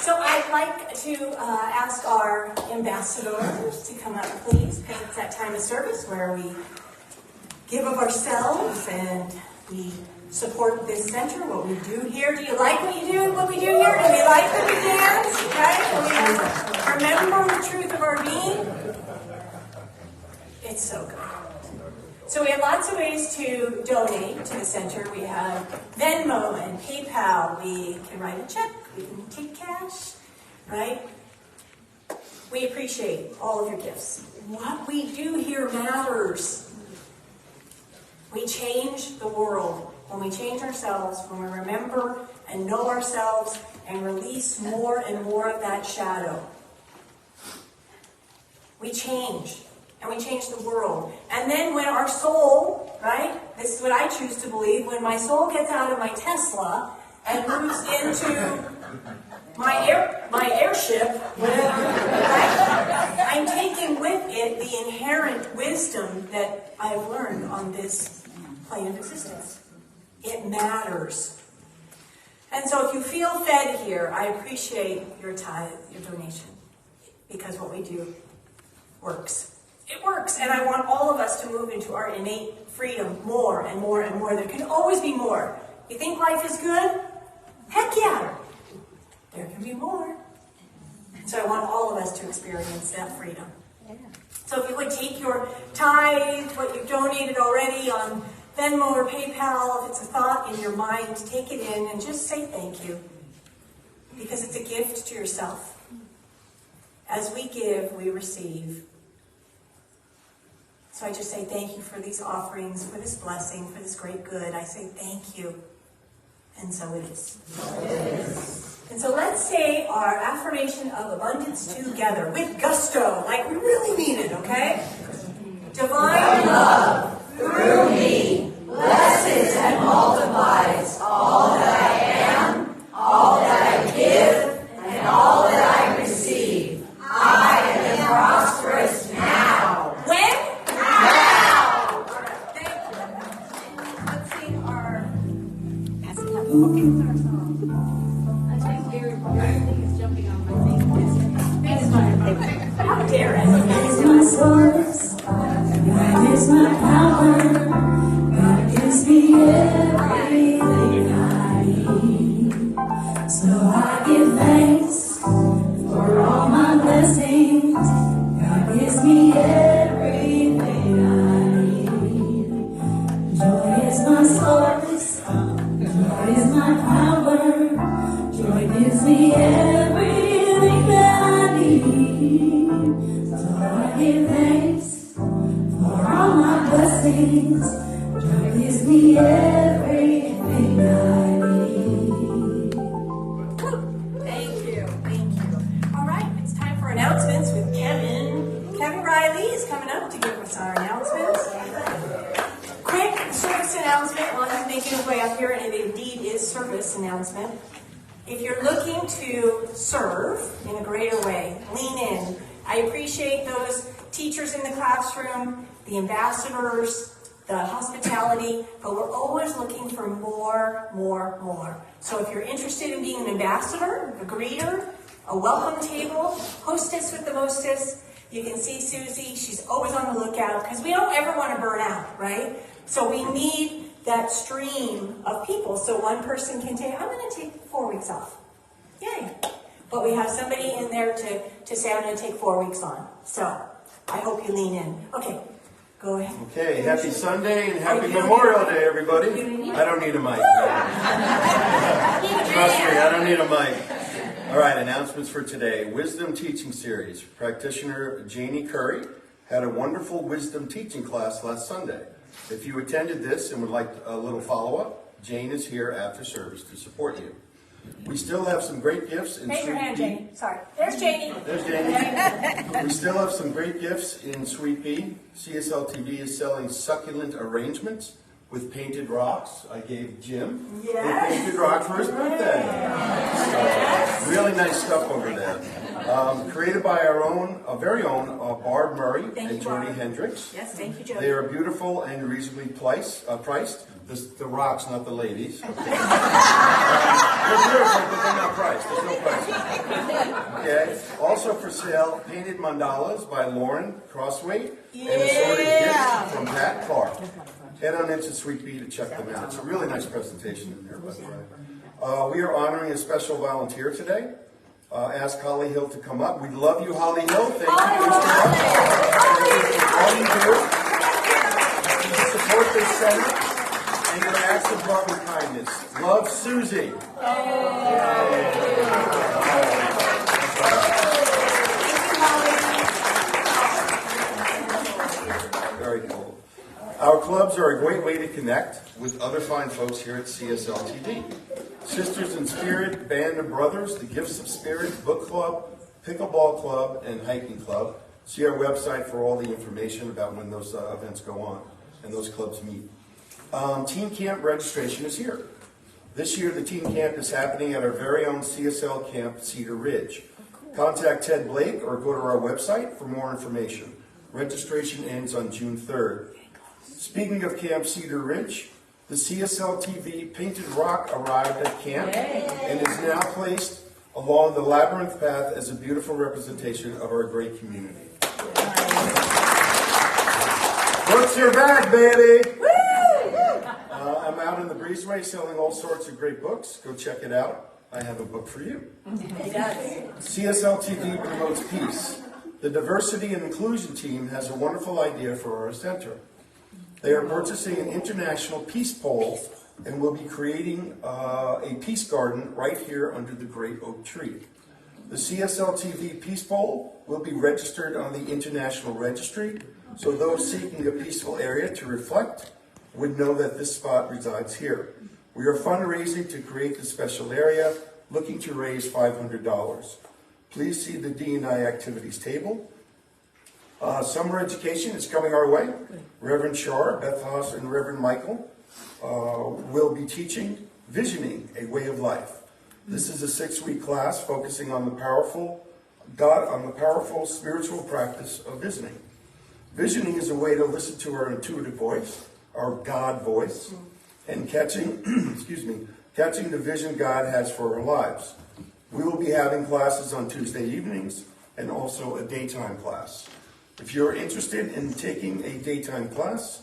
So I'd like to ask our ambassadors to come up, please, because it's that time of service where we give of ourselves and we support this center, what we do here. Do you like what we do here? Do we like that we dance? Right? Do we remember the truth of our being? It's so good. So we have lots of ways to donate to the center. We have Venmo and PayPal. We can write a check. We can take cash, right? We appreciate all of your gifts. What we do here matters. We change the world when we change ourselves, when we remember and know ourselves and release more and more of that shadow. We change. And we change the world. And then when our soul, right, this is what I choose to believe, when my soul gets out of my Tesla and moves into my airship, whatever, right, I'm taking with it the inherent wisdom that I've learned on this plane of existence. It matters. And so if you feel fed here, I appreciate your tithe, your donation, because what we do works. It works, and I want all of us to move into our innate freedom more and more and more. There can always be more. You think life is good? Heck yeah. There can be more. So I want all of us to experience that freedom. So if you would take your tithe, what you've donated already on Venmo or PayPal, if it's a thought in your mind, take it in and just say thank you. Because it's a gift to yourself. As we give, we receive. So I just say thank you for these offerings, for this blessing, for this great good. I say thank you. And so it is. And so let's say our affirmation of abundance together with gusto, like we really mean it, okay? Divine love through me blesses and multiplies all that I am, all that I give, and all that I receive. I am prosperous now How dare it? God is my source. God is my power. God gives me everything I need. So I give thanks for all my blessings. God gives me everything I need. Joy is my source. Joy is my power. Joy gives me everything that I need. So I give thanks for all my blessings. Joy gives me everything I need. Thank you. Thank you. All right, it's time for announcements with Kevin. Kevin Riley is coming up to give us our announcements. Quick service announcement while he's making his way up here, and it indeed is service announcement. If you're looking to serve in a greater way, lean in. I appreciate those teachers in the classroom, the ambassadors, the hospitality, but we're always looking for more, more, more. So if you're interested in being an ambassador, a greeter, a welcome table, hostess with the mostess, you can see Susie. She's always on the lookout because we don't ever want to burn out, right? So we need that stream of people. So one person can say, I'm going to take 4 weeks off. Yay. But we have somebody in there to say, I'm going to take 4 weeks on. So I hope you lean in. Okay, go ahead. Okay, happy Sunday and happy Memorial Day, everybody. I don't need a mic. Trust me, I don't need a mic. All right, announcements for today. Wisdom Teaching Series. Practitioner Janie Curry had a wonderful wisdom teaching class last Sunday. If you attended this and would like a little follow-up, Jane is here after service to support you. We still have some great gifts in Raise your hand, Sweet Janie. Sorry. There's Janie. There's Janie. We still have some great gifts in Sweet Pea. CSL TV is selling succulent arrangements with painted rocks. I gave Jim a painted rock for his birthday. So, really nice stuff over there. Created by our very own Barb Murray and Jody Hendricks. Yes, thank you, Jody. They are beautiful and reasonably priced. The rocks, not the ladies. They're beautiful, but they're not priced. There's no price. Okay. Also for sale, painted mandalas by Lauren Crossway and assorted gifts from Pat Clark. Head on into Sweet Pea to check them out. It's a really nice presentation in there, by the way. We are honoring a special volunteer today. Ask Holly Hill to come up. We love you, Holly Hill. Thank you for all you do to support this center and your acts of love and kindness. Love, Susie. Very cool. Our clubs are a great way to connect with other fine folks here at CSL TV. Sisters in Spirit, Band of Brothers, the Gifts of Spirit, Book Club, Pickleball Club, and Hiking Club. See our website for all the information about when those events go on and those clubs meet. Teen Camp registration is here. This year, the Teen Camp is happening at our very own CSL Camp, Cedar Ridge. Contact Ted Blake or go to our website for more information. Registration ends on June 3rd. Speaking of Camp Cedar Ridge, the CSL TV painted rock arrived at camp and is now placed along the labyrinth path as a beautiful representation of our great community. What's your bag, baby? I'm out in the breezeway selling all sorts of great books. Go check it out. I have a book for you. CSL TV promotes peace. The Diversity and Inclusion team has a wonderful idea for our center. They are purchasing an international peace pole and will be creating a peace garden right here under the great oak tree. The CSL TV peace pole will be registered on the International Registry, so those seeking a peaceful area to reflect would know that this spot resides here. We are fundraising to create this special area, looking to raise $500. Please see the D&I activities table. Summer education is coming our way. Reverend Shar, Beth Haas, and Reverend Michael will be teaching Visioning, a Way of Life. This is a 6-week class focusing on the powerful spiritual practice of visioning. Visioning is a way to listen to our intuitive voice, our God voice, and catching, catching the vision God has for our lives. We will be having classes on Tuesday evenings and also a daytime class. If you're interested in taking a daytime class,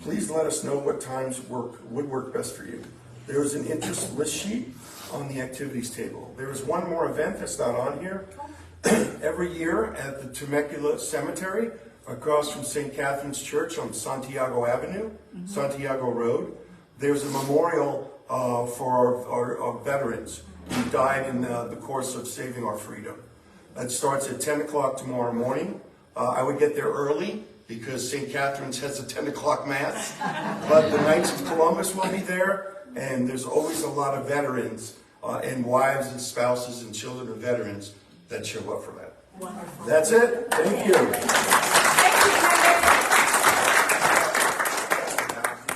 please let us know what times would work best for you. There is an interest list sheet on the activities table. There is one more event that's not on here. Every year at the Temecula Cemetery, across from St. Catherine's Church on Santiago Avenue, Santiago Road, there's a memorial for our veterans who died in the course of saving our freedom. It starts at 10 o'clock tomorrow morning. I would get there early because St. Catherine's has a 10 o'clock mass, but the Knights of Columbus will be there, and there's always a lot of veterans and wives and spouses and children of veterans that show up for that. Wonderful. That's it. Thank you.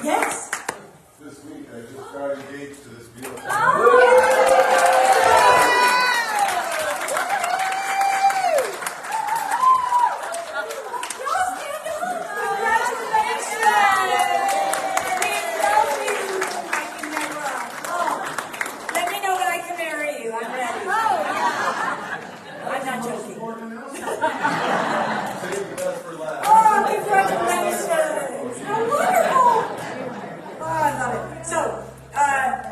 Yes. This week I just got engaged to this beautiful Let me know when I can marry you. I'm ready. I'm not joking. Save the best for last. Oh, congratulations! How wonderful! Oh, I love it. So,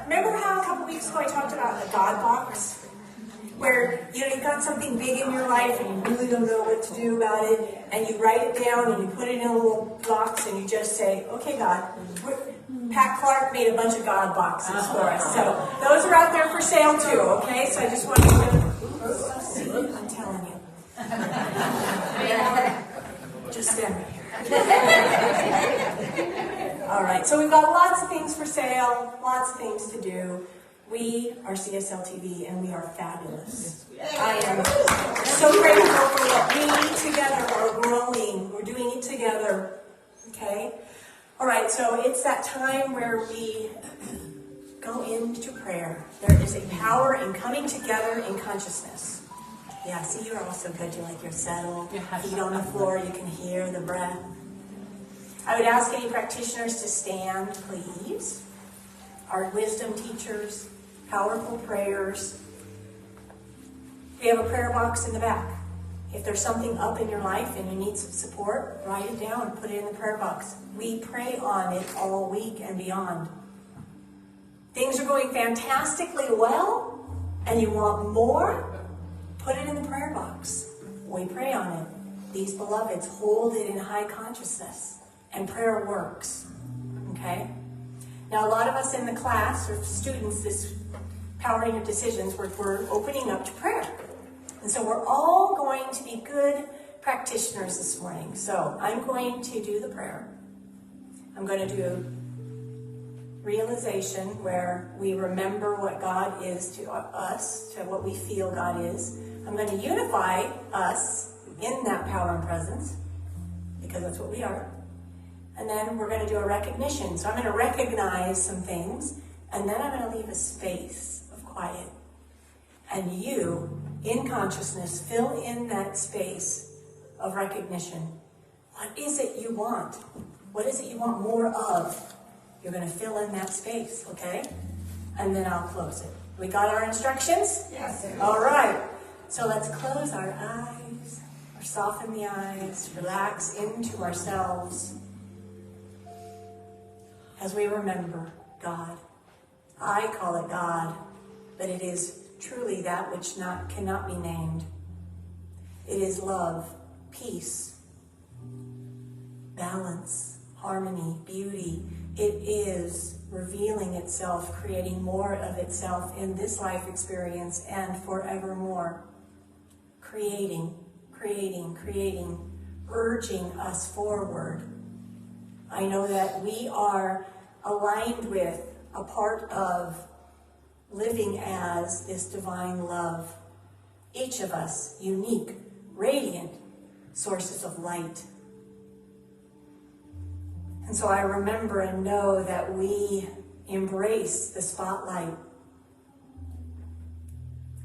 remember how a couple weeks ago I talked about the God box? Where, you've got something big in your life and you really don't know what to do about it, and you write it down and you put it in a little box and you just say, okay, God. Pat Clark made a bunch of God boxes for us. So, those are out there for sale too, okay? So I just want you to, see, I'm telling you. Just stand right here. All right, so we've got lots of things for sale, lots of things to do. We are CSL TV, and we are fabulous. I am so grateful for what we together are growing. We're doing it together, okay? All right, so it's that time where we go into prayer. There is a power in coming together in consciousness. Yeah, see, you're all so good. You're settled, feet on the floor, you can hear the breath. I would ask any practitioners to stand, please. Our wisdom teachers, powerful prayers. We have a prayer box in the back. If there's something up in your life and you need some support, write it down and put it in the prayer box. We pray on it all week and beyond. Things are going fantastically well and you want more, put it in the prayer box. We pray on it. These beloveds hold it in high consciousness, and prayer works. Okay? Now, a lot of us in the class, or students, this Powering Your Decisions, we're opening up to prayer. And so we're all going to be good practitioners this morning. So I'm going to do the prayer. I'm going to do realization, where we remember what God is to us, to what we feel God is. I'm going to unify us in that power and presence, because that's what we are. And then we're going to do a recognition. So I'm going to recognize some things, and then I'm going to leave a space of quiet. And you, in consciousness, fill in that space of recognition. What is it you want? What is it you want more of? You're going to fill in that space, okay? And then I'll close it. We got our instructions? Yes, sir. All right. So let's close our eyes, or soften the eyes, relax into ourselves as we remember God. I call it God, but it is truly that which cannot be named. It is love, peace, balance, harmony, beauty. It is revealing itself, creating more of itself in this life experience and forevermore. Creating, urging us forward. I know that we are aligned with, a part of, living as this divine love. Each of us unique, radiant sources of light. And so I remember and know that we embrace the spotlight.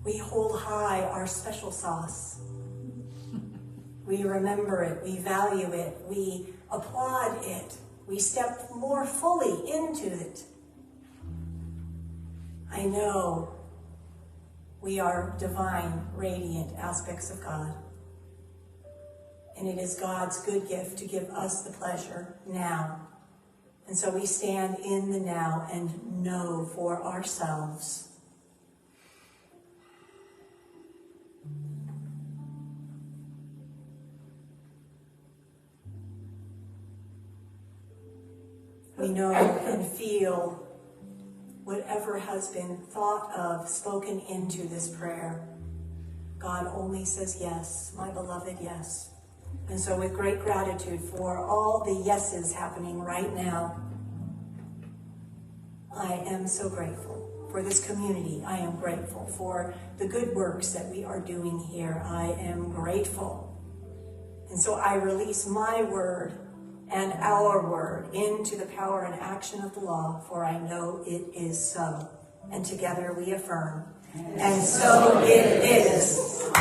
We hold high our special sauce. We remember it, we value it, we applaud it, we step more fully into it. I know we are divine, radiant aspects of God. And it is God's good gift to give us the pleasure now. And so we stand in the now and know for ourselves. We know and feel whatever has been thought of, spoken into this prayer. God only says yes, my beloved, yes. And so with great gratitude for all the yeses happening right now, I am so grateful for this community. I am grateful for the good works that we are doing here. I am grateful. And so I release my word and our word into the power and action of the law, for I know it is so. And together we affirm, and so it is.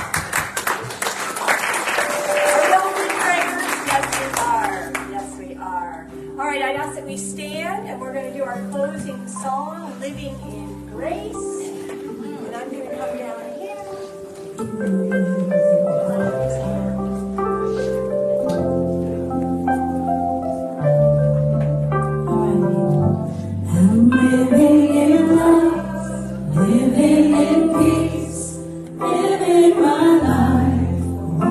All right, I'd ask that we stand, and we're going to do our closing song, Living in Grace. And I'm going to come down here. I'm living in love, living in peace, living my life,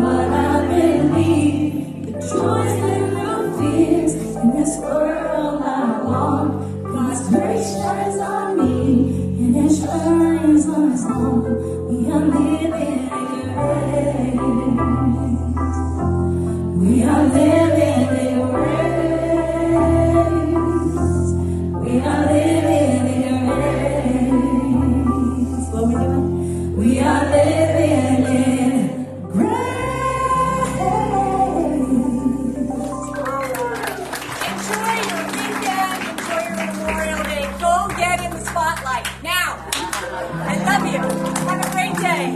what I believe, the joys and the fears, in this world I want, God's grace shines on me, and it shines on us all, we are living in grace, we are living in grace. We are living in grace. What we doing? We are living in grace. Enjoy your weekend. Enjoy your Memorial Day. Go get in the spotlight now. I love you. Have a great day.